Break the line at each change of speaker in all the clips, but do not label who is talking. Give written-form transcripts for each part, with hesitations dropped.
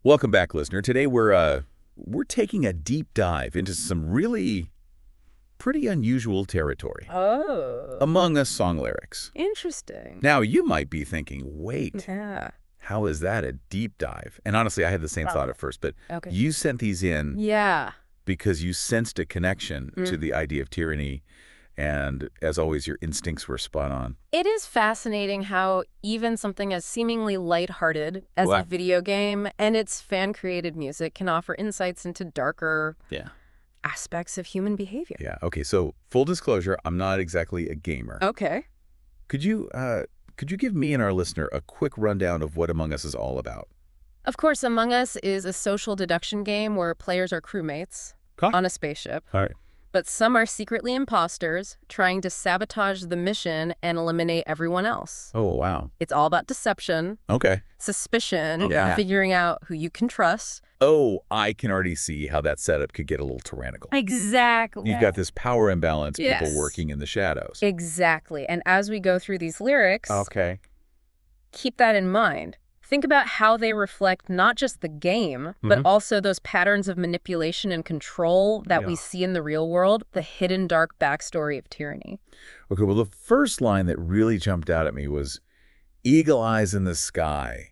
Welcome back, listener. Today we're taking a deep dive into some really pretty unusual territory.
Oh,
Among Us song lyrics.
interesting.
Now, you might be thinking, wait,
Yeah.
how is that a deep dive? And honestly, I had the same thought at first, but
Okay.
you sent these in
Yeah.
because you sensed a connection to the idea of tyranny, and as always, your instincts were spot on.
It is fascinating how even something as seemingly lighthearted as a
What?
video game and its fan-created music can offer insights into darker
Yeah.
aspects of human behavior.
Yeah, okay, so full disclosure, I'm not exactly a gamer.
Okay.
Could you give me and our listener a quick rundown of what Among Us is all about?
Of course, Among Us is a social deduction game where players are crewmates
Okay.
on a spaceship.
All right.
But some are secretly imposters, trying to sabotage the mission and eliminate everyone else.
Oh, wow.
It's all about deception,
Okay.
suspicion,
Yeah.
figuring out who you can trust.
Oh, I can already see how that setup could get a little tyrannical.
Exactly.
You've got this power imbalance,
Yes.
people working in the shadows.
Exactly. And as we go through these lyrics,
Okay.
keep that in mind. Think about how they reflect not just the game, but also those patterns of manipulation and control that we see in the real world, the hidden dark backstory of tyranny.
Okay, well, the first line that really jumped out at me was, "Eagle eyes in the sky,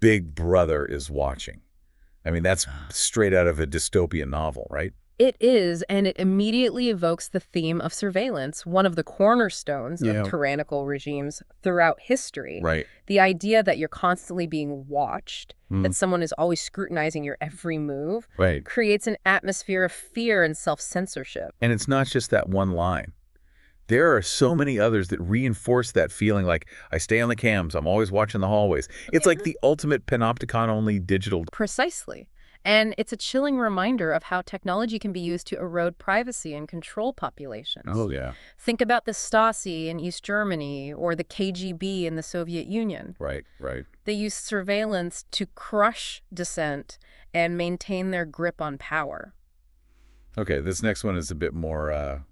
Big Brother is watching." I mean, that's straight out of a dystopian novel, right?
It is, and it immediately evokes the theme of surveillance, one of the cornerstones
Yeah.
of tyrannical regimes throughout history.
Right.
The idea that you're constantly being watched, that someone is always scrutinizing your every move,
Right.
creates an atmosphere of fear and self-censorship.
And it's not just that one line. There are so many others that reinforce that feeling, like, I stay on the cams, I'm always watching the hallways. It's like the ultimate panopticon-only digital.
Precisely. And it's a chilling reminder of how technology can be used to erode privacy and control populations.
Oh, yeah.
Think about the Stasi in East Germany or the KGB in the Soviet Union.
Right, right.
They used surveillance to crush dissent and maintain their grip on power.
Okay, this next one is a bit more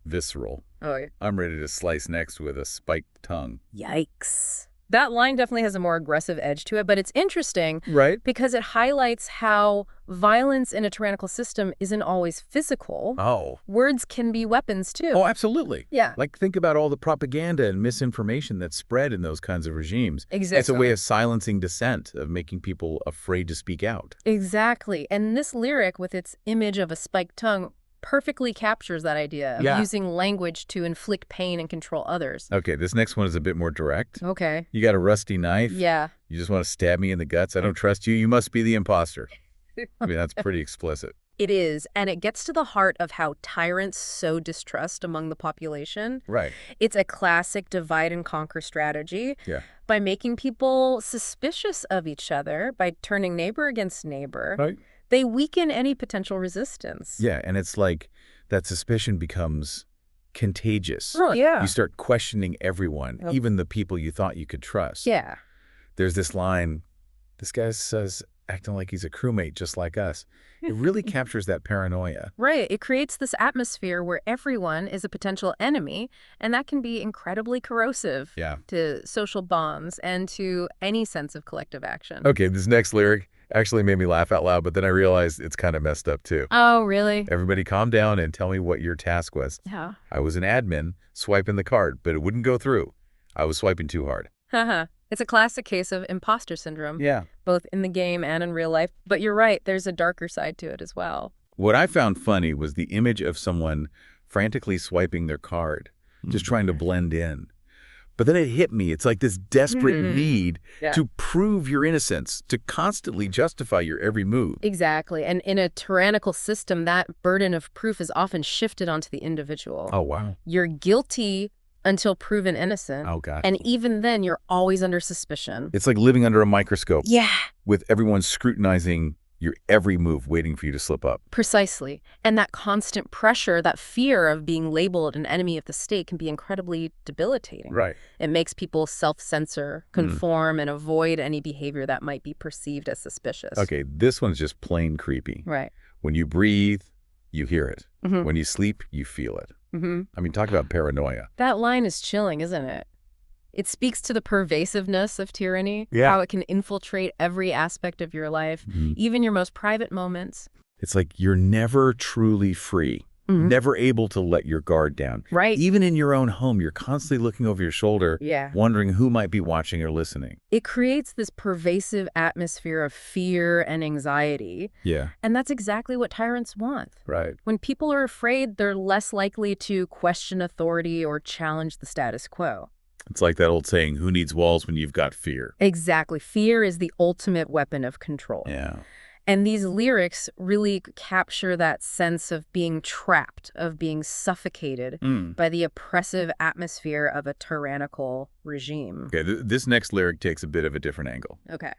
visceral.
Oh, yeah.
I'm ready to slice next with a spiked tongue.
Yikes. That line definitely has a more aggressive edge to it, but it's interesting
Right.
because it highlights how violence in a tyrannical system isn't always physical.
Oh.
Words can be weapons, too.
Oh, absolutely.
Yeah.
Like, think about all the propaganda and misinformation that's spread in those kinds of regimes.
Exactly.
It's a way of silencing dissent, of making people afraid to speak out.
Exactly. And this lyric, with its image of a spiked tongue, perfectly captures that idea of
Yeah.
using language to inflict pain and control others.
Okay, this next one is a bit more direct.
Okay.
You got a rusty knife?
Yeah.
You just want to stab me in the guts? I don't trust you. You must be the imposter. I mean, that's pretty explicit.
It is, and it gets to the heart of how tyrants sow distrust among the population.
Right.
It's a classic divide and conquer strategy.
Yeah.
By making people suspicious of each other, by turning neighbor against neighbor,
Right.
they weaken any potential resistance.
Yeah, and it's like that suspicion becomes contagious.
Oh, yeah.
You start questioning everyone,
Yep.
even the people you thought you could trust.
Yeah.
There's this line, this guy says, acting like he's a crewmate just like us. It really captures that paranoia.
Right. It creates this atmosphere where everyone is a potential enemy, and that can be incredibly corrosive
Yeah.
to social bonds and to any sense of collective action.
Okay, this next lyric actually made me laugh out loud, but then I realized it's kind of messed up too.
Oh, really?
Everybody calm down and tell me what your task was.
Yeah.
I was an admin swiping the card, but it wouldn't go through. I was swiping too hard.
Haha. It's a classic case of imposter syndrome,
Yeah.
both in the game and in real life. But you're right, there's a darker side to it as well.
What I found funny was the image of someone frantically swiping their card, just trying to blend in. But then it hit me. It's like this desperate need
Yeah.
to prove your innocence, to constantly justify your every move.
Exactly. And in a tyrannical system, that burden of proof is often shifted onto the individual.
Oh, wow.
You're guilty until proven innocent.
Oh, God.
And even then, you're always under suspicion.
It's like living under a microscope
Yeah,
with everyone scrutinizing your every move, waiting for you to slip up.
precisely. And that constant pressure, that fear of being labeled an enemy of the state can be incredibly debilitating.
Right.
It makes people self-censor, conform, and avoid any behavior that might be perceived as suspicious.
Okay, this one's just plain creepy.
Right.
When you breathe, you hear it.
Mhm.
When you sleep, you feel it.
Mm-hmm.
I mean, talk about paranoia.
That line is chilling, isn't it? It speaks to the pervasiveness of tyranny,
Yeah.
how it can infiltrate every aspect of your life, even your most private moments.
It's like you're never truly free, never able to let your guard down.
Right.
Even in your own home, you're constantly looking over your shoulder,
Yeah.
wondering who might be watching or listening.
It creates this pervasive atmosphere of fear and anxiety,
Yeah,
and that's exactly what tyrants want.
right.
When people are afraid, they're less likely to question authority or challenge the status quo.
It's like that old saying, who needs walls when you've got fear?
Exactly. Fear is the ultimate weapon of control.
Yeah.
And these lyrics really capture that sense of being trapped, of being suffocated by the oppressive atmosphere of a tyrannical regime.
Okay, this next lyric takes a bit of a different angle.
Okay.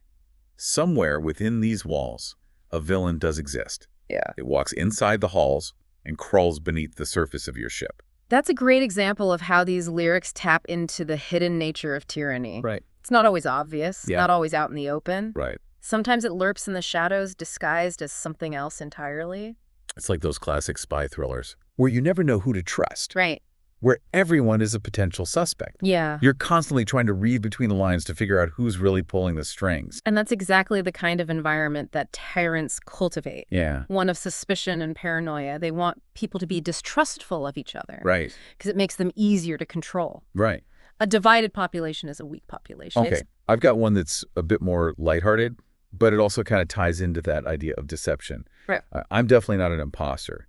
Somewhere within these walls, a villain does exist.
Yeah.
It walks inside the halls and crawls beneath the surface of your ship.
That's a great example of how these lyrics tap into the hidden nature of tyranny.
Right.
It's not always obvious,
Yeah.
not always out in the open.
Right.
Sometimes it lurks in the shadows, disguised as something else entirely.
It's like those classic spy thrillers where you never know who to trust,
Right.
where everyone is a potential suspect.
Yeah.
You're constantly trying to read between the lines to figure out who's really pulling the strings.
And that's exactly the kind of environment that tyrants cultivate.
Yeah.
One of suspicion and paranoia. They want people to be distrustful of each other.
Right.
Because it makes them easier to control.
Right.
A divided population is a weak population.
Okay. I've got one that's a bit more lighthearted, but it also kind of ties into that idea of deception.
Right.
I'm definitely not an imposter.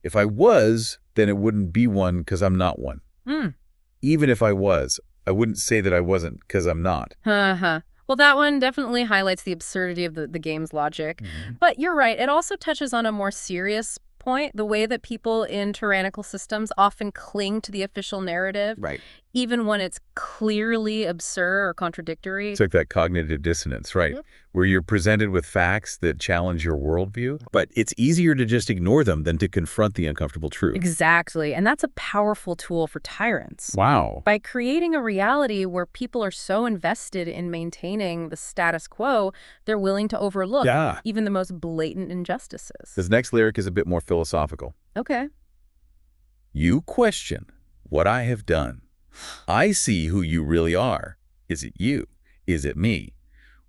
If I was, then it wouldn't be one because I'm not one. Even if I was, I wouldn't say that I wasn't because I'm not.
Well, that one definitely highlights the absurdity of the game's logic. But you're right. It also touches on a more serious point, the way that people in tyrannical systems often cling to the official narrative,
Right.
even when it's clearly absurd or contradictory.
It's like that cognitive dissonance, right? Where you're presented with facts that challenge your worldview, but it's easier to just ignore them than to confront the uncomfortable truth.
Exactly. And that's a powerful tool for tyrants.
Wow.
By creating a reality where people are so invested in maintaining the status quo, they're willing to overlook
Yeah.
even the most blatant injustices.
This next lyric is a bit more philosophical.
Okay.
You question what I have done. I see who you really are. Is it you? Is it me?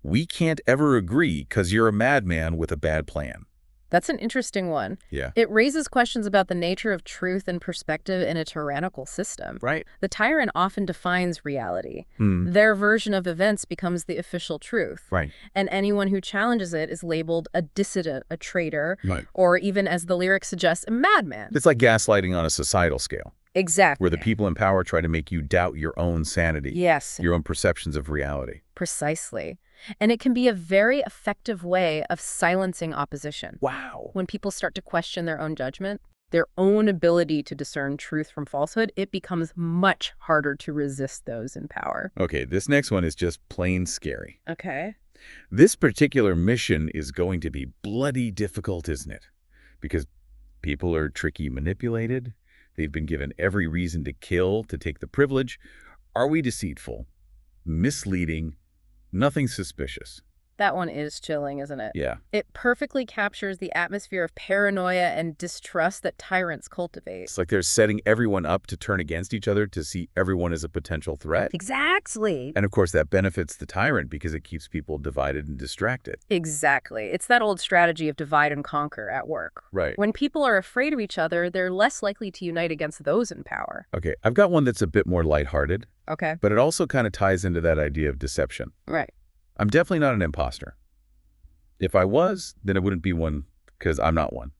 We can't ever agree because you're a madman with a bad plan.
That's an interesting one.
Yeah.
It raises questions about the nature of truth and perspective in a tyrannical system.
Right.
The tyrant often defines reality. Their version of events becomes the official truth.
Right.
And anyone who challenges it is labeled a dissident, a traitor,
Right.
or even, as the lyric suggests, a madman.
It's like gaslighting on a societal scale,
Exactly.
where the people in power try to make you doubt your own sanity,
Yes,
your own perceptions of reality.
precisely. And it can be a very effective way of silencing opposition.
Wow.
When people start to question their own judgment, their own ability to discern truth from falsehood, it becomes much harder to resist those in power.
Okay, this next one is just plain scary.
Okay.
This particular mission is going to be bloody difficult, isn't it? Because people are tricky manipulated. They've been given every reason to kill, to take the privilege. Are we deceitful, misleading, nothing suspicious?
That one is chilling, isn't it?
Yeah.
It perfectly captures the atmosphere of paranoia and distrust that tyrants cultivate.
It's like they're setting everyone up to turn against each other to see everyone as a potential threat.
Exactly.
And of course, that benefits the tyrant because it keeps people divided and distracted.
Exactly. It's that old strategy of divide and conquer at work.
Right.
When people are afraid of each other, they're less likely to unite against those in power.
Okay, I've got one that's a bit more lighthearted,
Okay.
but it also kind of ties into that idea of deception.
Right.
I'm definitely not an imposter. If I was, then it wouldn't be one because I'm not one.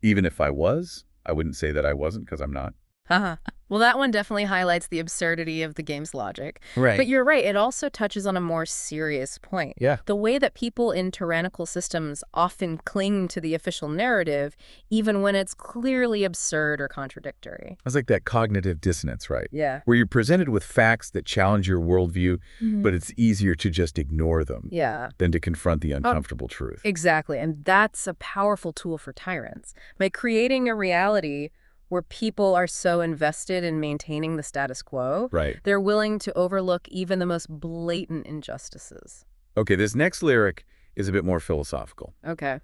Even if I was, I wouldn't say that I wasn't because I'm not.
Haha. Well, that one definitely highlights the absurdity of the game's logic.
Right.
But you're right, it also touches on a more serious point.
Yeah.
The way that people in tyrannical systems often cling to the official narrative, even when it's clearly absurd or contradictory.
It's like that cognitive dissonance, right?
Yeah.
Where you're presented with facts that challenge your worldview, but it's easier to just ignore them
Yeah.
than to confront the uncomfortable truth.
Exactly. And that's a powerful tool for tyrants. By creating a reality where people are so invested in maintaining the status quo,
Right.
they're willing to overlook even the most blatant injustices.
Okay, this next lyric is a bit more philosophical.
Okay.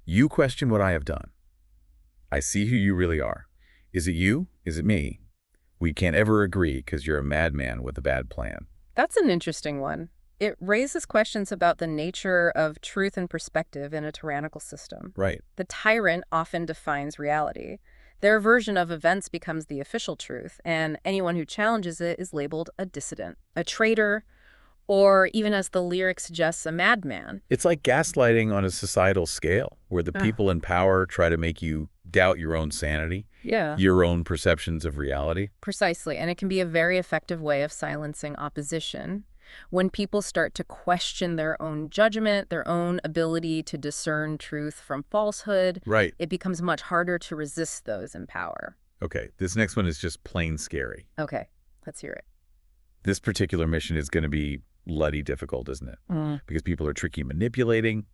You question what I have done. I see who you really are. Is it you? Is it me? We can't ever agree because you're a madman with a bad plan.
That's an interesting one. It raises questions about the nature of truth and perspective in a tyrannical system.
Right.
The tyrant often defines reality. Their version of events becomes the official truth, and anyone who challenges it is labeled a dissident, a traitor, or even, as the lyric suggests, a madman.
It's like gaslighting on a societal scale, where the people in power try to make you doubt your own sanity,
Yeah.
your own perceptions of reality.
Precisely, and it can be a very effective way of silencing opposition. When people start to question their own judgment, their own ability to discern truth from falsehood,
Right.
it becomes much harder to resist those in power.
Okay, this next one is just plain scary.
Okay, let's hear it.
This particular mission is going to be bloody difficult, isn't it? Because people are tricky and manipulating.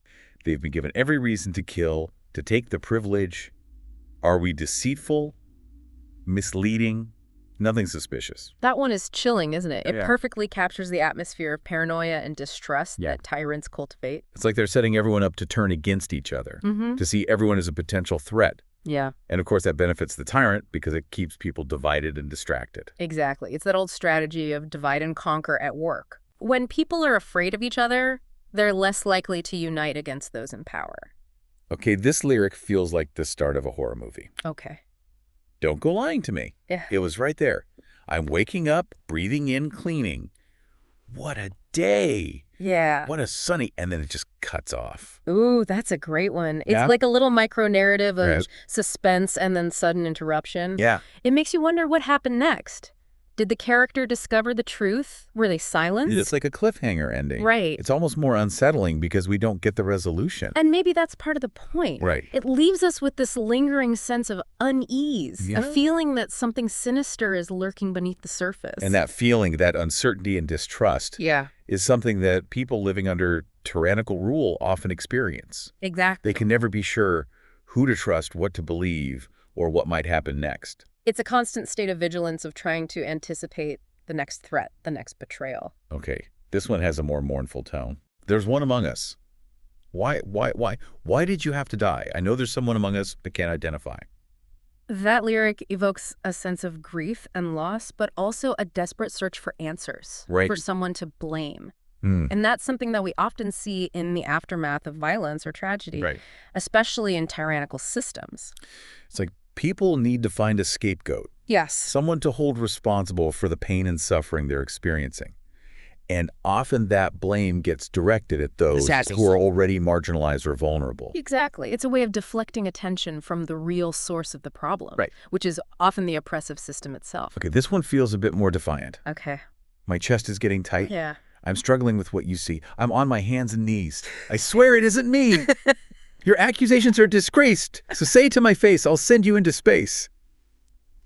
They've been given every reason to kill, to take the privilege. Are we deceitful, misleading? Nothing suspicious.
That one is chilling, isn't it? It
Yeah.
perfectly captures the atmosphere of paranoia and distrust
Yeah.
that tyrants cultivate.
It's like they're setting everyone up to turn against each other, to see everyone as a potential threat.
Yeah,
And of course, that benefits the tyrant because it keeps people divided and distracted.
exactly. It's that old strategy of divide and conquer at work. When people are afraid of each other, they're less likely to unite against those in power.
Okay, this lyric feels like the start of a horror movie.
Okay.
Don't go lying to me.
Yeah.
It was right there. I'm waking up, breathing in, cleaning. What a day.
Yeah.
What a sunny, and then it just cuts off.
Ooh, that's a great one. It's
Yeah?
like a little micro-narrative of
Right.
suspense and then sudden interruption.
Yeah.
It makes you wonder what happened next. Did the character discover the truth? Were they silenced?
It's like a cliffhanger ending.
Right.
It's almost more unsettling because we don't get the resolution.
And maybe that's part of the point.
Right.
It leaves us with this lingering sense of unease,
Yeah.
a feeling that something sinister is lurking beneath the surface.
And that feeling, that uncertainty and distrust,
Yeah,
is something that people living under tyrannical rule often experience.
exactly.
They can never be sure who to trust, what to believe, or what might happen next.
It's a constant state of vigilance of trying to anticipate the next threat, the next betrayal.
Okay, this one has a more mournful tone. There's one among us. Why did you have to die? I know there's someone among us but can't identify.
That lyric evokes a sense of grief and loss, but also a desperate search for answers,
Right.
for someone to blame.
Hmm.
And that's something that we often see in the aftermath of violence or tragedy,
Right.
especially in tyrannical systems.
It's like people need to find a scapegoat,
Yes.
someone to hold responsible for the pain and suffering they're experiencing. And often that blame gets directed at those who are already marginalized or vulnerable.
Exactly. It's a way of deflecting attention from the real source of the problem,
Right.
which is often the oppressive system itself.
Okay, this one feels a bit more defiant.
Okay.
My chest is getting tight.
Yeah.
I'm struggling with what you see. I'm on my hands and knees. I swear it isn't me. Your accusations are disgraced. So say to my face, I'll send you into space.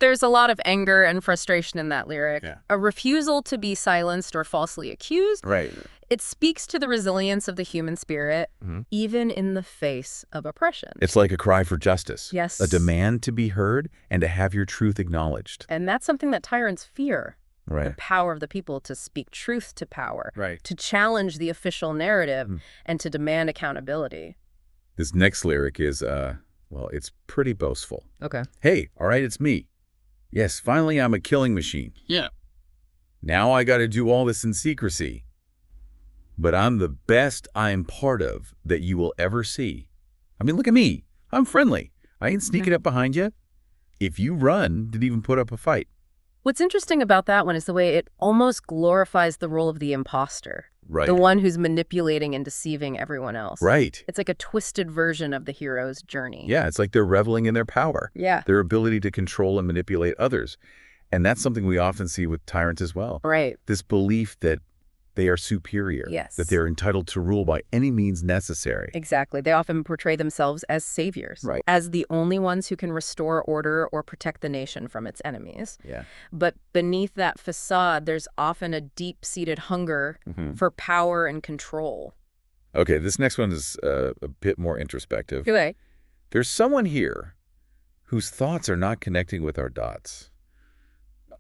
There's a lot of anger and frustration in that lyric.
Yeah.
A refusal to be silenced or falsely accused.
Right.
It speaks to the resilience of the human spirit, even in the face of oppression.
It's like a cry for justice.
Yes.
A demand to be heard and to have your truth acknowledged.
And that's something that tyrants fear. The
Right.
power of the people to speak truth to power,
Right.
to challenge the official narrative, and to demand accountability.
This next lyric is, well, it's pretty boastful.
Okay.
Hey, all right, it's me. Yes, finally I'm a killing machine.
Yeah.
Now I got to do all this in secrecy. But I'm the best I'm part of that you will ever see. I mean, look at me. I'm friendly. I ain't sneaking up behind you. If you run, didn't even put up a fight.
What's interesting about that one is the way it almost glorifies the role of the imposter,
Right.
the one who's manipulating and deceiving everyone else.
Right.
It's like a twisted version of the hero's journey.
Yeah, it's like they're reveling in their power,
Yeah.
their ability to control and manipulate others. And that's something we often see with tyrants as well.
Right.
This belief that they are superior,
Yes.
that they're entitled to rule by any means necessary.
Exactly. They often portray themselves as saviors,
Right.
as the only ones who can restore order or protect the nation from its enemies.
Yeah.
But beneath that facade, there's often a deep-seated hunger for power and control.
Okay, this next one is a bit more introspective.
Okay.
There's someone here whose thoughts are not connecting with our dots.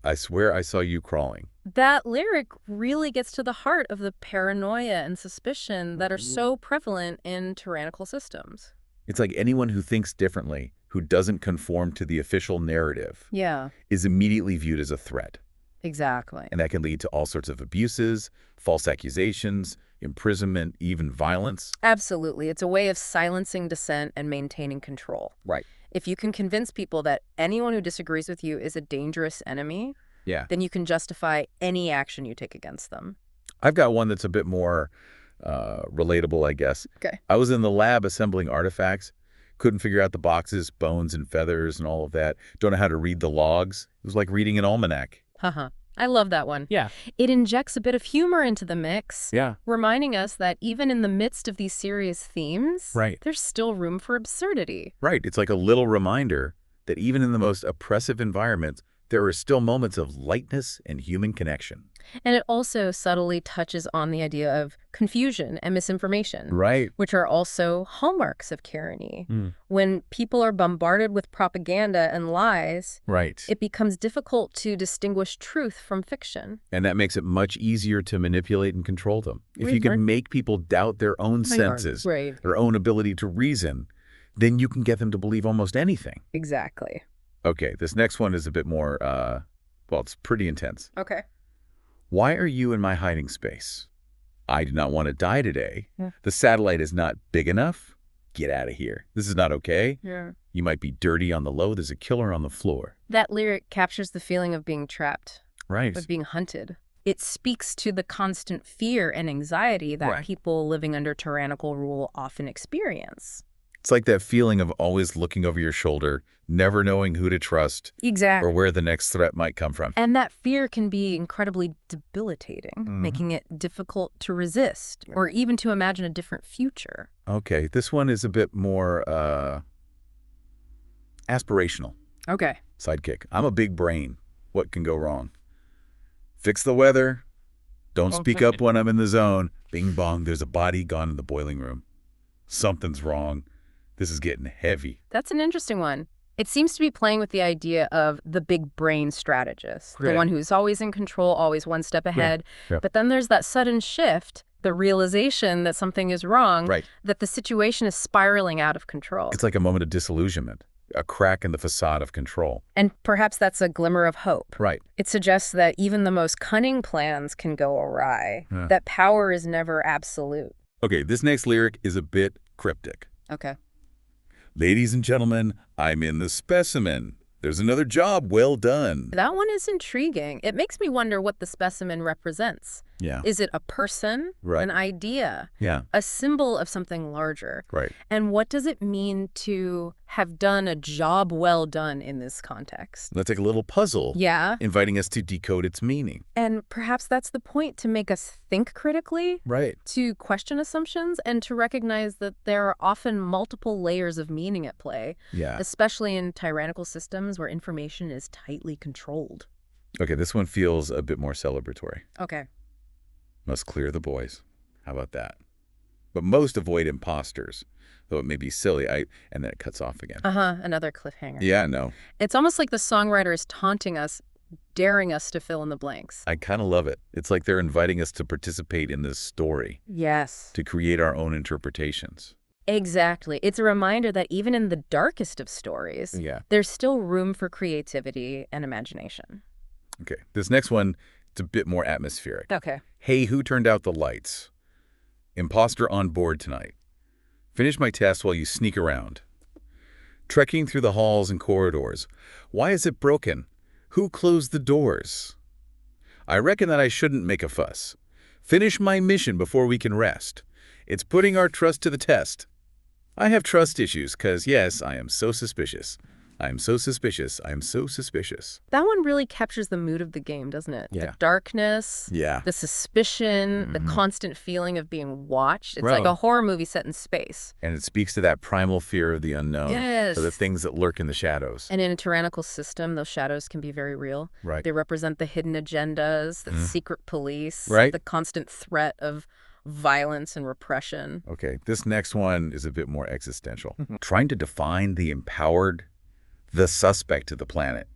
I swear I saw you crawling.
That lyric really gets to the heart of the paranoia and suspicion that are so prevalent in tyrannical systems.
It's like anyone who thinks differently, who doesn't conform to the official narrative,
Yeah,
is immediately viewed as a threat.
exactly.
And that can lead to all sorts of abuses, false accusations, imprisonment, even violence.
Absolutely. It's a way of silencing dissent and maintaining control.
Right.
If you can convince people that anyone who disagrees with you is a dangerous enemy,
Yeah.
then you can justify any action you take against them.
I've got one that's a bit more relatable, I guess.
Okay.
I was in the lab assembling artifacts. Couldn't figure out the boxes, bones and feathers and all of that. Don't know how to read the logs. It was like reading an almanac.
Haha. I love that one.
Yeah.
It injects a bit of humor into the mix,
Yeah.
reminding us that even in the midst of these serious themes,
Right.
there's still room for absurdity.
Right. It's like a little reminder that even in the most oppressive environments, there are still moments of lightness and human connection.
And it also subtly touches on the idea of confusion and misinformation,
Right.
which are also hallmarks of tyranny.
Mm.
When people are bombarded with propaganda and lies,
Right.
it becomes difficult to distinguish truth from fiction.
And that makes it much easier to manipulate and control them. If you
Right.
can make people doubt their own senses,
Right.
their own ability to reason, then you can get them to believe almost anything.
Exactly.
Okay, this next one is a bit more, well, it's pretty intense.
Okay.
Why are you in my hiding space? I do not want to die today.
Yeah.
The satellite is not big enough. Get out of here. This is not okay.
Yeah.
You might be dirty on the low. There's a killer on the floor.
That lyric captures the feeling of being trapped,
Right.
of being hunted. It speaks to the constant fear and anxiety that
Right.
people living under tyrannical rule often experience.
It's like that feeling of always looking over your shoulder, never knowing who to trust
Exactly.
or where the next threat might come from.
And that fear can be incredibly debilitating,
Mhm.
making it difficult to resist or even to imagine a different future.
Okay, this one is a bit more aspirational.
Okay.
Sidekick. I'm a big brain. What can go wrong? Fix the weather. Don't speak up when I'm in the zone. Bing bong, there's a body gone in the boiling room. Something's wrong. This is getting heavy.
That's an interesting one. It seems to be playing with the idea of the big brain strategist, the
Right.
one who's always in control, always one step ahead.
Yeah.
But then there's that sudden shift, the realization that something is wrong,
Right.
that the situation is spiraling out of control.
It's like a moment of disillusionment, a crack in the facade of control.
And perhaps that's a glimmer of hope.
Right.
It suggests that even the most cunning plans can go awry,
Yeah.
that power is never absolute.
Okay, this next lyric is a bit cryptic.
Okay.
Ladies and gentlemen, I'm in the specimen. There's another job well done.
That one is intriguing. It makes me wonder what the specimen represents.
Yeah.
Is it a person,
Right.
an idea,
Yeah.
a symbol of something larger?
Right.
And what does it mean to have done a job well done in this context?
That's like a little puzzle.
Yeah.
Inviting us to decode its meaning.
And perhaps that's the point, to make us think critically,
Right.
to question assumptions, and to recognize that there are often multiple layers of meaning at play,
Yeah.
especially in tyrannical systems where information is tightly controlled.
Okay, this one feels a bit more celebratory.
Okay.
Must clear the boys. How about that? But most avoid imposters, though it may be silly. And then it cuts off again.
Another cliffhanger.
Yeah, no.
It's almost like the songwriter is taunting us, daring us to fill in the blanks.
I kind of love it. It's like they're inviting us to participate in this story,
Yes.
to create our own interpretations.
Exactly. It's a reminder that even in the darkest of stories,
Yeah.
there's still room for creativity and imagination.
Okay, this next one, it's a bit more atmospheric.
Okay.
Hey, who turned out the lights? Imposter on board tonight. Finish my test while you sneak around. Trekking through the halls and corridors. Why is it broken? Who closed the doors? I reckon that I shouldn't make a fuss. Finish my mission before we can rest. It's putting our trust to the test. I have trust issues, 'cause yes, I am so suspicious. I am so suspicious. I am so suspicious.
That one really captures the mood of the game, doesn't it?
Yeah.
The darkness,
Yeah.
the suspicion, the
Mhm.
constant feeling of being watched. It's
Right.
like a horror movie set in space.
And it speaks to that primal fear of the unknown.
Yes.
Or the things that lurk in the shadows.
And in a tyrannical system, those shadows can be very real.
Right.
They represent the hidden agendas, the
Mhm.
secret police,
Right.
the constant threat of violence and repression.
Okay, this next one is a bit more existential. Trying to define the empowered, the suspect of the planet.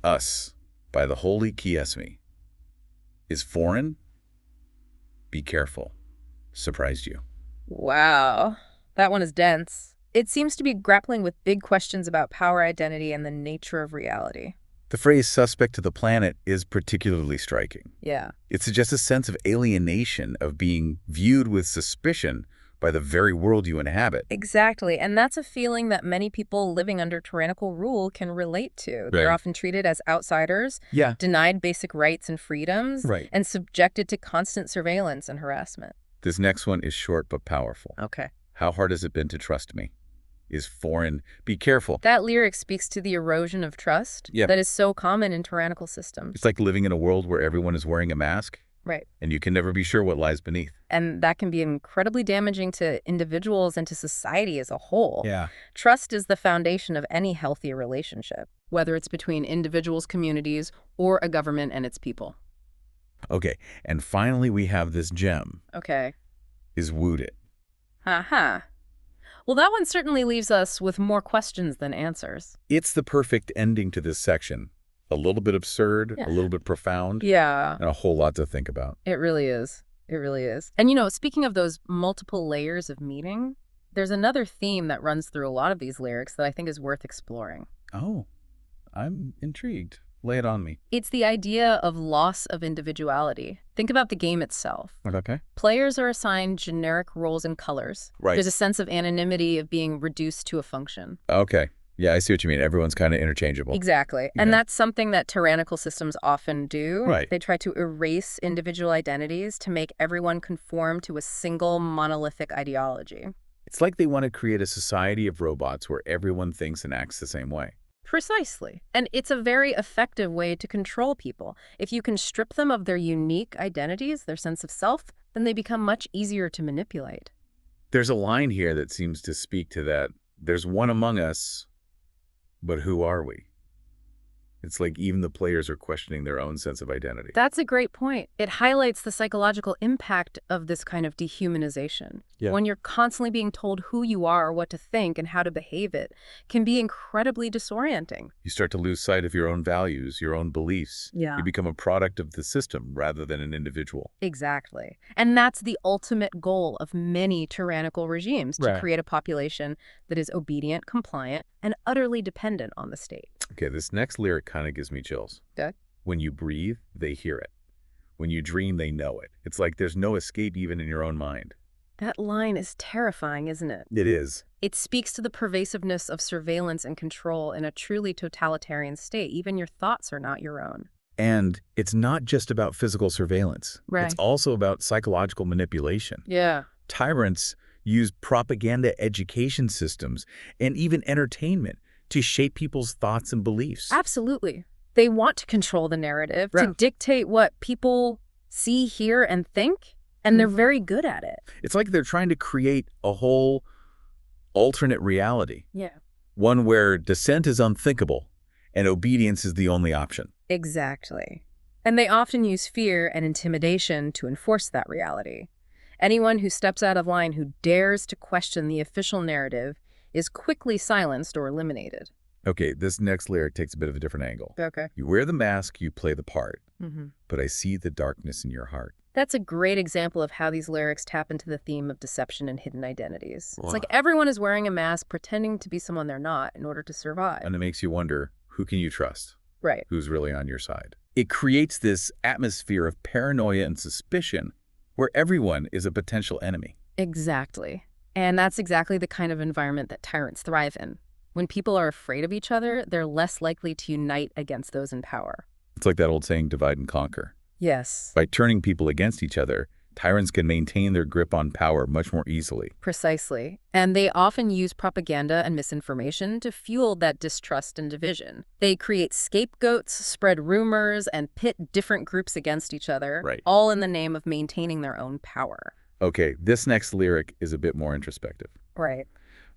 Us, by the holy Kiesme. Is foreign? Be careful. Surprised you.
Wow. That one is dense. It seems to be grappling with big questions about power, identity, and the nature of reality.
The phrase suspect to the planet is particularly striking.
Yeah.
It suggests a sense of alienation, of being viewed with suspicion by the very world you inhabit.
Exactly. And that's a feeling that many people living under tyrannical rule can relate to. They're
Right.
often treated as outsiders,
Yeah.
denied basic rights and freedoms,
Right.
and subjected to constant surveillance and harassment.
This next one is short but powerful.
Okay.
How hard has it been to trust me? Is foreign. Be careful.
That lyric speaks to the erosion of trust
Yeah.
that is so common in tyrannical systems.
It's like living in a world where everyone is wearing a mask,
Right.
and you can never be sure what lies beneath.
And that can be incredibly damaging to individuals and to society as a whole.
Yeah.
Trust is the foundation of any healthy relationship, whether it's between individuals, communities, or a government and its people.
Okay, and finally we have this gem,
Okay.
is Woot It.
Aha. Well, that one certainly leaves us with more questions than answers.
It's the perfect ending to this section. A little bit absurd,
Yeah.
a little bit profound,
Yeah,
and a whole lot to think about.
it really is. It really is. And speaking of those multiple layers of meaning, there's another theme that runs through a lot of these lyrics that I think is worth exploring.
Oh, I'm intrigued. Lay it on me.
It's the idea of loss of individuality. Think about the game itself.
Okay.
Players are assigned generic roles and colors.
Right.
There's a sense of anonymity of being reduced to a function.
Okay. Yeah, I see what you mean. Everyone's kind of interchangeable.
Exactly.
Yeah.
And that's something that tyrannical systems often do.
Right.
They try to erase individual identities to make everyone conform to a single monolithic ideology.
It's like they want to create a society of robots where everyone thinks and acts the same way.
Precisely. And it's a very effective way to control people. If you can strip them of their unique identities, their sense of self, then they become much easier to manipulate.
There's a line here that seems to speak to that. There's one among us, but who are we? It's like even the players are questioning their own sense of identity.
That's a great point. It highlights the psychological impact of this kind of dehumanization.
Yeah.
When you're constantly being told who you are, what to think, and how to behave, it can be incredibly disorienting.
You start to lose sight of your own values, your own beliefs.
Yeah.
You become a product of the system rather than an individual.
Exactly. And that's the ultimate goal of many tyrannical regimes, to
Right.
create a population that is obedient, compliant, and utterly dependent on the state.
Okay, this next lyric kind of gives me chills.
Okay.
When you breathe, they hear it. When you dream, they know it. It's like there's no escape even in your own mind.
That line is terrifying, isn't it?
It is.
It speaks to the pervasiveness of surveillance and control in a truly totalitarian state. Even your thoughts are not your own.
And it's not just about physical surveillance.
Right.
It's also about psychological manipulation.
Yeah.
Tyrants use propaganda education systems and even entertainment to shape people's thoughts and beliefs.
Absolutely. They want to control the narrative, to
Right.
dictate what people see, hear, and think, and they're very good at it.
It's like they're trying to create a whole alternate reality,
Yeah.
one where dissent is unthinkable and obedience is the only option.
Exactly. And they often use fear and intimidation to enforce that reality. Anyone who steps out of line, who dares to question the official narrative, is quickly silenced or eliminated.
Okay, this next lyric takes a bit of a different angle.
Okay.
You wear the mask, you play the part,
Mm-hmm.
but I see the darkness in your heart.
That's a great example of how these lyrics tap into the theme of deception and hidden identities.
Wow.
It's like everyone is wearing a mask, pretending to be someone they're not in order to survive.
And it makes you wonder, who can you trust?
Right.
Who's really on your side? It creates this atmosphere of paranoia and suspicion where everyone is a potential enemy.
Exactly. And that's exactly the kind of environment that tyrants thrive in. When people are afraid of each other, they're less likely to unite against those in power.
It's like that old saying, divide and conquer.
Yes.
By turning people against each other, tyrants can maintain their grip on power much more easily.
Precisely. And they often use propaganda and misinformation to fuel that distrust and division. They create scapegoats, spread rumors, and pit different groups against each other,
Right.
all in the name of maintaining their own power.
Okay, this next lyric is a bit more introspective.
Right.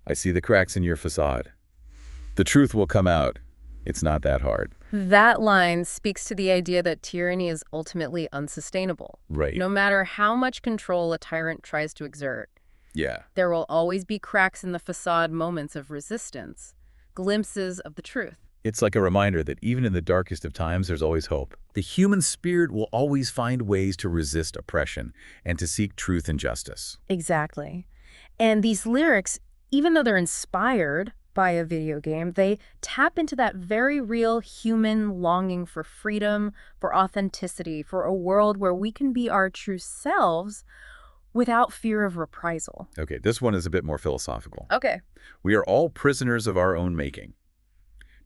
I see the cracks in your facade. The truth will come out. It's not that hard.
That line speaks to the idea that tyranny is ultimately unsustainable.
Right.
No matter how much control a tyrant tries to exert,
Yeah.
there will always be cracks in the facade, moments of resistance, glimpses of the truth.
It's like a reminder that even in the darkest of times, there's always hope. The human spirit will always find ways to resist oppression and to seek truth and justice.
Exactly. And these lyrics, even though they're inspired by a video game, they tap into that very real human longing for freedom, for authenticity, for a world where we can be our true selves without fear of reprisal.
Okay, this one is a bit more philosophical.
Okay.
We are all prisoners of our own making,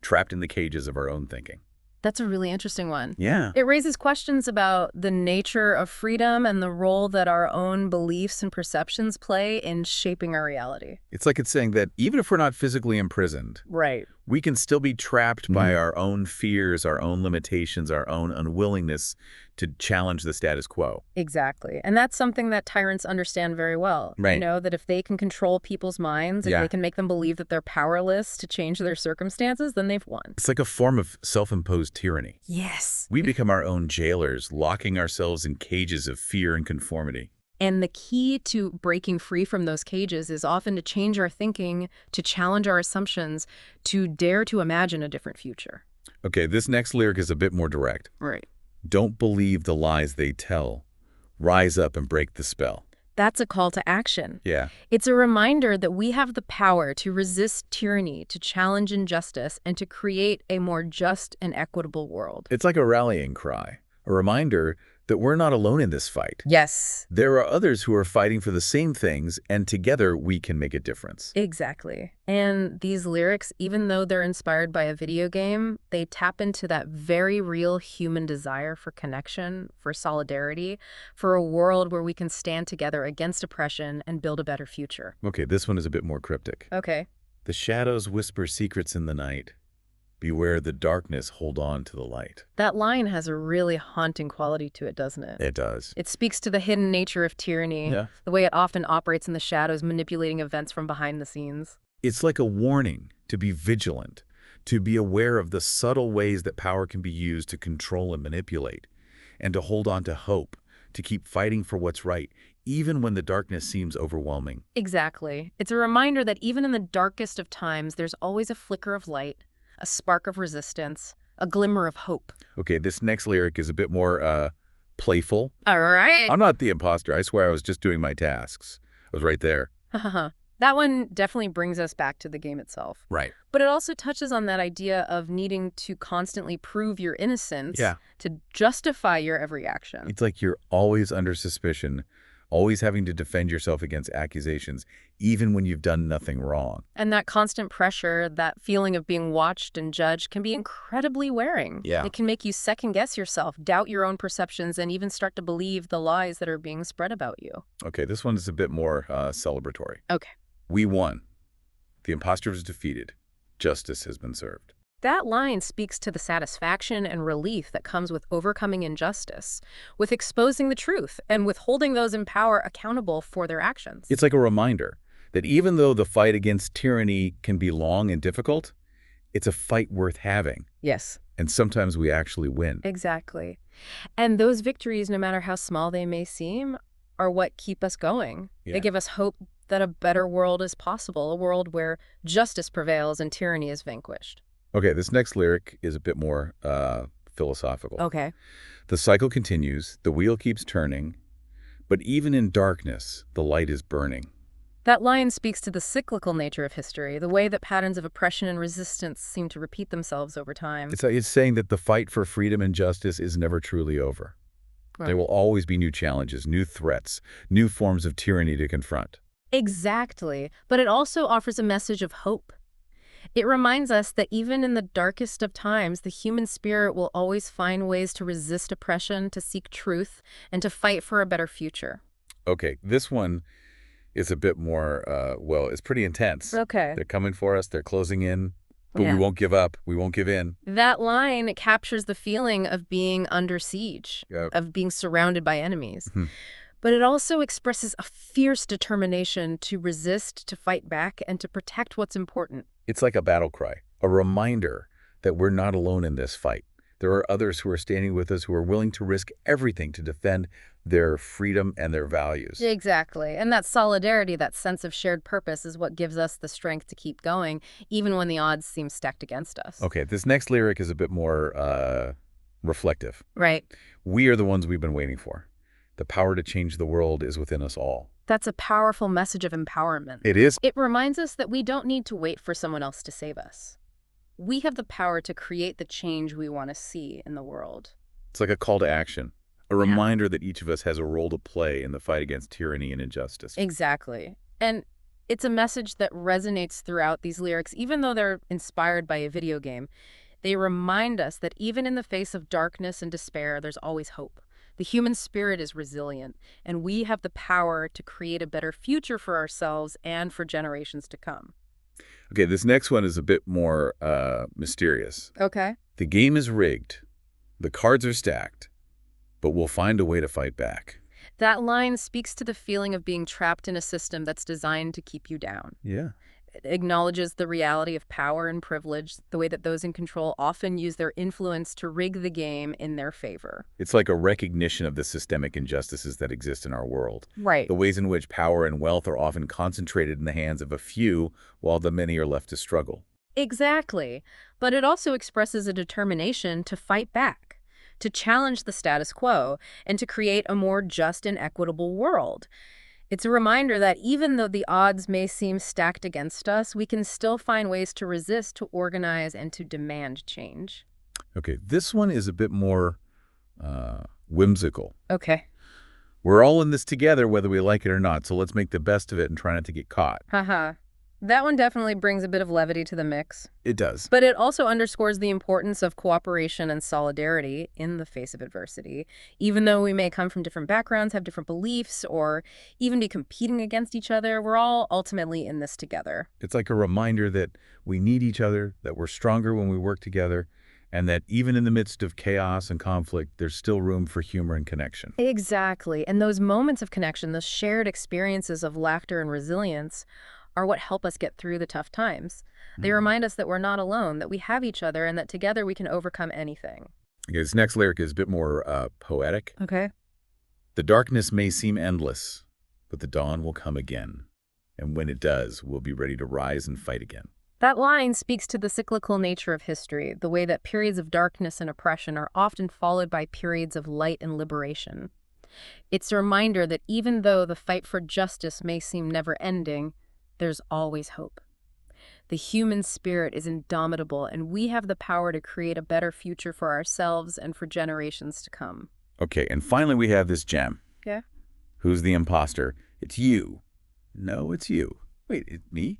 trapped in the cages of our own thinking.
That's a really interesting one.
Yeah.
It raises questions about the nature of freedom and the role that our own beliefs and perceptions play in shaping our reality.
It's like it's saying that even if we're not physically imprisoned,
Right.
we can still be trapped by our own fears, our own limitations, our own unwillingness to challenge the status quo.
Exactly. And that's something that tyrants understand very well.
Right.
You know, that if they can control people's minds, if
Yeah.
they can make them believe that they're powerless to change their circumstances, then they've won.
It's like a form of self-imposed tyranny.
Yes.
We become our own jailers, locking ourselves in cages of fear and conformity.
And the key to breaking free from those cages is often to change our thinking, to challenge our assumptions, to dare to imagine a different future.
Okay, this next lyric is a bit more direct.
Right.
Don't believe the lies they tell. Rise up and break the spell.
That's a call to action.
Yeah.
It's a reminder that we have the power to resist tyranny, to challenge injustice, and to create a more just and equitable world.
It's like a rallying cry, a reminder that we're not alone in this fight.
Yes.
There are others who are fighting for the same things, and together we can make a difference.
Exactly. And these lyrics, even though they're inspired by a video game, they tap into that very real human desire for connection, for solidarity, for a world where we can stand together against oppression and build a better future.
Okay, this one is a bit more cryptic.
Okay.
The shadows whisper secrets in the night. Beware the darkness, hold on to the light.
That line has a really haunting quality to it, doesn't it?
It does.
It speaks to the hidden nature of tyranny,
Yeah.
the way it often operates in the shadows, manipulating events from behind the scenes.
It's like a warning to be vigilant, to be aware of the subtle ways that power can be used to control and manipulate, and to hold on to hope, to keep fighting for what's right, even when the darkness seems overwhelming.
Exactly. It's a reminder that even in the darkest of times, there's always a flicker of light, a spark of resistance, a glimmer of hope.
Okay, this next lyric is a bit more playful.
All right.
I'm not the imposter. I swear I was just doing my tasks. I was right there.
That one definitely brings us back to the game itself.
Right.
But it also touches on that idea of needing to constantly prove your innocence,
Yeah.
to justify your every action.
It's like you're always under suspicion, always having to defend yourself against accusations, even when you've done nothing wrong.
And that constant pressure, that feeling of being watched and judged can be incredibly wearing.
Yeah.
It can make you second-guess yourself, doubt your own perceptions, and even start to believe the lies that are being spread about you.
Okay, this one is a bit more celebratory.
Okay.
We won. The imposter was defeated. Justice has been served.
That line speaks to the satisfaction and relief that comes with overcoming injustice, with exposing the truth, and with holding those in power accountable for their actions.
It's like a reminder that even though the fight against tyranny can be long and difficult, it's a fight worth having.
Yes.
And sometimes we actually win.
Exactly. And those victories, no matter how small they may seem, are what keep us going.
Yeah.
They give us hope that a better world is possible, a world where justice prevails and tyranny is vanquished.
Okay, this next lyric is a bit more philosophical.
Okay.
The cycle continues, the wheel keeps turning, but even in darkness, the light is burning.
That line speaks to the cyclical nature of history, the way that patterns of oppression and resistance seem to repeat themselves over time.
It's saying that the fight for freedom and justice is never truly over.
Right.
There will always be new challenges, new threats, new forms of tyranny to confront.
Exactly. But it also offers a message of hope. It reminds us that even in the darkest of times, the human spirit will always find ways to resist oppression, to seek truth, and to fight for a better future.
Okay, this one is a bit more, well, it's pretty intense.
Okay.
They're coming for us, they're closing in, but
Yeah.
we won't give up, we won't give in.
That line captures the feeling of being under siege,
Yeah.
of being surrounded by enemies.
Mhm.
But it also expresses a fierce determination to resist, to fight back, and to protect what's important.
It's like a battle cry, a reminder that we're not alone in this fight. There are others who are standing with us who are willing to risk everything to defend their freedom and their values.
Exactly. And that solidarity, that sense of shared purpose is what gives us the strength to keep going, even when the odds seem stacked against us.
Okay, this next lyric is a bit more reflective.
Right.
We are the ones we've been waiting for. The power to change the world is within us all.
That's a powerful message of empowerment.
It is.
It reminds us that we don't need to wait for someone else to save us. We have the power to create the change we want to see in the world.
It's like a call to action, a reminder that each of us has a role to play in the fight against tyranny and injustice.
Exactly. And it's a message that resonates throughout these lyrics, even though they're inspired by a video game. They remind us that even in the face of darkness and despair, there's always hope. The human spirit is resilient, and we have the power to create a better future for ourselves and for generations to come.
Okay, this next one is a bit more mysterious.
Okay.
The game is rigged. The cards are stacked. But we'll find a way to fight back.
That line speaks to the feeling of being trapped in a system that's designed to keep you down.
Yeah.
It acknowledges the reality of power and privilege, the way that those in control often use their influence to rig the game in their favor.
It's like a recognition of the systemic injustices that exist in our world.
Right.
The ways in which power and wealth are often concentrated in the hands of a few, while the many are left to struggle.
Exactly. But it also expresses a determination to fight back, to challenge the status quo, and to create a more just and equitable world. It's a reminder that even though the odds may seem stacked against us, we can still find ways to resist, to organize, and to demand change.
Okay, this one is a bit more whimsical.
Okay.
We're all in this together, whether we like it or not, so let's make the best of it and try not to get caught.
Haha. That one definitely brings a bit of levity to the mix.
It does.
But it also underscores the importance of cooperation and solidarity in the face of adversity. Even though we may come from different backgrounds, have different beliefs, or even be competing against each other, we're all ultimately in this together.
It's like a reminder that we need each other, that we're stronger when we work together, and that even in the midst of chaos and conflict, there's still room for humor and connection.
Exactly. And those moments of connection, those shared experiences of laughter and resilience, are what help us get through the tough times. They remind us that we're not alone, that we have each other, and that together we can overcome anything.
Okay, this next lyric is a bit more poetic.
Okay.
The darkness may seem endless, but the dawn will come again. And when it does, we'll be ready to rise and fight again.
That line speaks to the cyclical nature of history, the way that periods of darkness and oppression are often followed by periods of light and liberation. It's a reminder that even though the fight for justice may seem never-ending, there's always hope. The human spirit is indomitable, and we have the power to create a better future for ourselves and for generations to come.
Okay, and finally we have this gem.
Yeah?
Who's the imposter? It's you. No, it's you. Wait, it's me?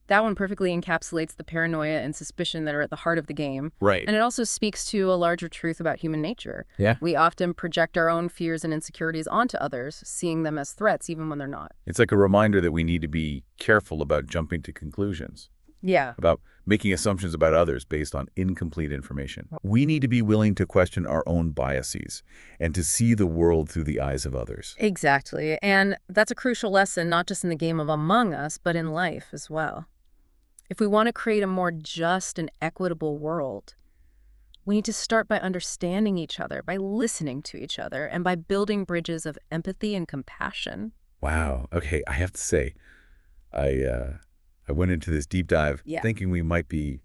That one perfectly encapsulates the paranoia and suspicion that are at the heart of the game.
Right.
And it also speaks to a larger truth about human nature.
Yeah.
We often project our own fears and insecurities onto others, seeing them as threats even when they're not.
It's like a reminder that we need to be careful about jumping to conclusions,
Yeah.
about making assumptions about others based on incomplete information. We need to be willing to question our own biases and to see the world through the eyes of others.
Exactly. And that's a crucial lesson, not just in the game of Among Us, but in life as well. If we want to create a more just and equitable world, we need to start by understanding each other, by listening to each other, and by building bridges of empathy and compassion.
Wow. Okay, I have to say, I went into this deep dive thinking we might be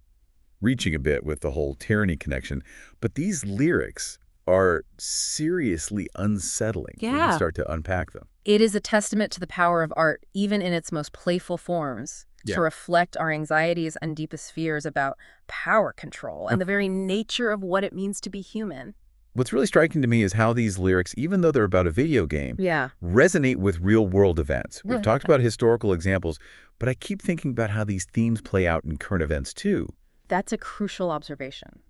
reaching a bit with the whole tyranny connection, but these lyrics are seriously unsettling when you start to unpack them.
It is a testament to the power of art, even in its most playful forms, to reflect our anxieties and deepest fears about power control and the very nature of what it means to be human.
What's really striking to me is how these lyrics, even though they're about a video game, resonate with real-world events. We've talked about historical examples, but I keep thinking about how these themes play out in current events, too.
That's a crucial observation.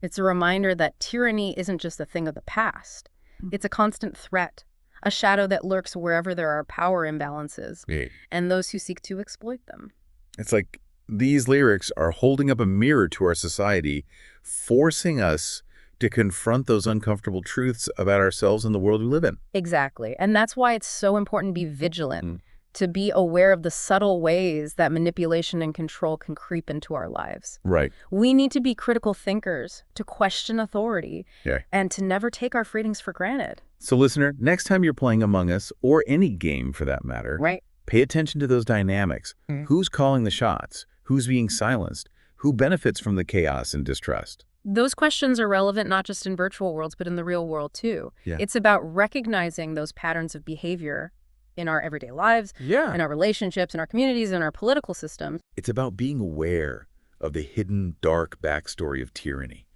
It's a reminder that tyranny isn't just a thing of the past. It's a constant threat, a shadow that lurks wherever there are power imbalances, and those who seek to exploit them.
It's like these lyrics are holding up a mirror to our society, forcing us to confront those uncomfortable truths about ourselves and the world we live in.
Exactly. And that's why it's so important to be vigilant, to be aware of the subtle ways that manipulation and control can creep into our lives.
Right.
We need to be critical thinkers, to question authority, and to never take our freedoms for granted.
So listener, next time you're playing Among Us, or any game for that matter, pay attention to those dynamics. Who's calling the shots? Who's being silenced? Who benefits from the chaos and distrust?
Those questions are relevant not just in virtual worlds, but in the real world too. It's about recognizing those patterns of behavior in our everyday lives,
Yeah.
in our relationships, in our communities, in our political systems.
It's about being aware of the hidden, dark backstory of tyranny,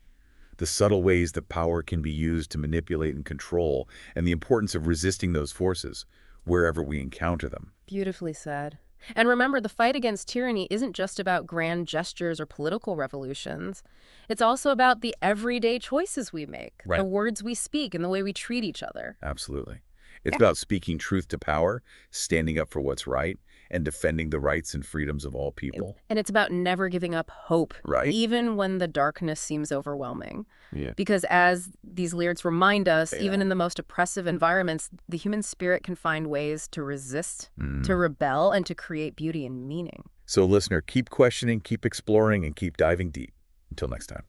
the subtle ways that power can be used to manipulate and control, and the importance of resisting those forces wherever we encounter them.
Beautifully said. And remember, the fight against tyranny isn't just about grand gestures or political revolutions. It's also about the everyday choices we make,
Right.
the words we speak, and the way we treat each other.
Absolutely. It's about speaking truth to power, standing up for what's right, and defending the rights and freedoms of all people.
And it's about never giving up hope,
Right.
even when the darkness seems overwhelming.
Yeah.
Because as these lyrics remind us, even in the most oppressive environments, the human spirit can find ways to resist, to rebel, and to create beauty and meaning.
So listener, keep questioning, keep exploring, and keep diving deep. Until next time.